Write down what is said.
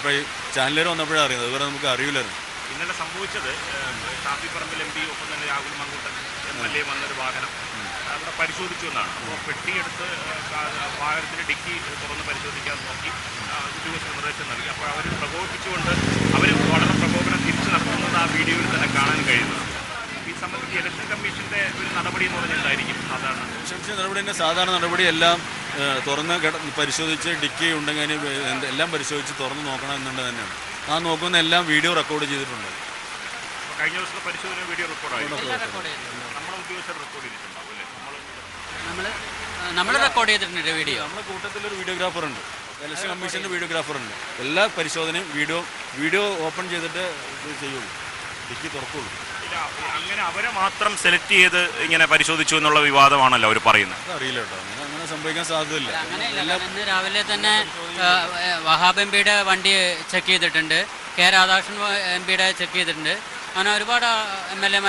ഇപ്പോൾ ഈ ചാനലുകാർ വന്നപ്പോഴാണ് അറിയുന്നത്, അതുവരെ നമുക്ക് അറിയില്ലായിരുന്നു. ഇന്നലെ സംഭവിച്ചത് ഷാഫി പറമ്പിൽ MP ഒപ്പം തന്നെ രാഹുൽ മങ്കൂട്ടൻ MLA വന്നൊരു വാഹനം അവിടെ പരിശോധിച്ചു എന്നാണ്. അപ്പോൾ പെട്ടിയെടുത്ത് വാഹനത്തിൻ്റെ ഡിക്കി തുറന്ന് പരിശോധിക്കാൻ നോക്കി ഉദ്യോഗസ്ഥർ നിർദ്ദേശം നൽകി. അപ്പോൾ അവർ പ്രകോപിപ്പിച്ചുകൊണ്ട് അവർ വളരെ പ്രകോപനം തിരിച്ചു നടത്തുന്നത് ആ വീഡിയോയിൽ തന്നെ കാണാൻ കഴിയുന്നതാണ്. ഈ സംബന്ധിച്ച് ഇലക്ഷൻ കമ്മീഷൻ്റെ ഒരു നടപടി എന്ന് പറഞ്ഞിട്ടായിരിക്കും സാധാരണ നടപടി. സാധാരണ നടപടി എല്ലാം തുറന്ന് പരിശോധിച്ച് ഡിക്കി ഉണ്ടെങ്കിൽ എല്ലാം പരിശോധിച്ച് തുറന്ന് നോക്കണം എന്നുള്ളത് തന്നെയാണ്. ആ നോക്കുന്ന എല്ലാം വീഡിയോ റെക്കോർഡ് ചെയ്തിട്ടുണ്ട്. കഴിഞ്ഞ ദിവസത്തെ പരിശോധന വീഡിയോ റെക്കോർഡായി നമ്മളെ ഉദ്യോഗസ്ഥർ റെക്കോർഡ് ചെയ്തിട്ടുണ്ടാവും അല്ലേ? നമ്മൾ റെക്കോർഡ് ചെയ്തിട്ടുണ്ട് വീഡിയോ. നമ്മുടെ കൂട്ടത്തിലൊരു വീഡിയോഗ്രാഫർ ഉണ്ട്, ഇലക്ഷൻ കമ്മീഷൻ്റെ വീഡിയോഗ്രാഫർ ഉണ്ട്. എല്ലാ പരിശോധനയും വീഡിയോ ഓപ്പൺ ചെയ്തിട്ട് ചെയ്യുള്ളൂ, ഡിക്കി തുറക്കുള്ളൂ. അങ്ങനെ അവരെ മാത്രം സെലക്ട് ചെയ്ത് ഇങ്ങനെ പരിശോധിച്ചു എന്നുള്ള വിവാദമാണല്ലോ അവർ പറയുന്നത്. അറിയില്ല കേട്ടോ, അങ്ങനെ സംഭവിക്കാൻ സാധ്യതയില്ല. ഇന്ന് രാവിലെ തന്നെ വഹാബ് MPയുടെ വണ്ടി ചെക്ക് ചെയ്തിട്ടുണ്ട്, K. രാധാകൃഷ്ണൻ MPയുടെ ചെക്ക് ചെയ്തിട്ടുണ്ട്. അങ്ങനെ ഒരുപാട് MLA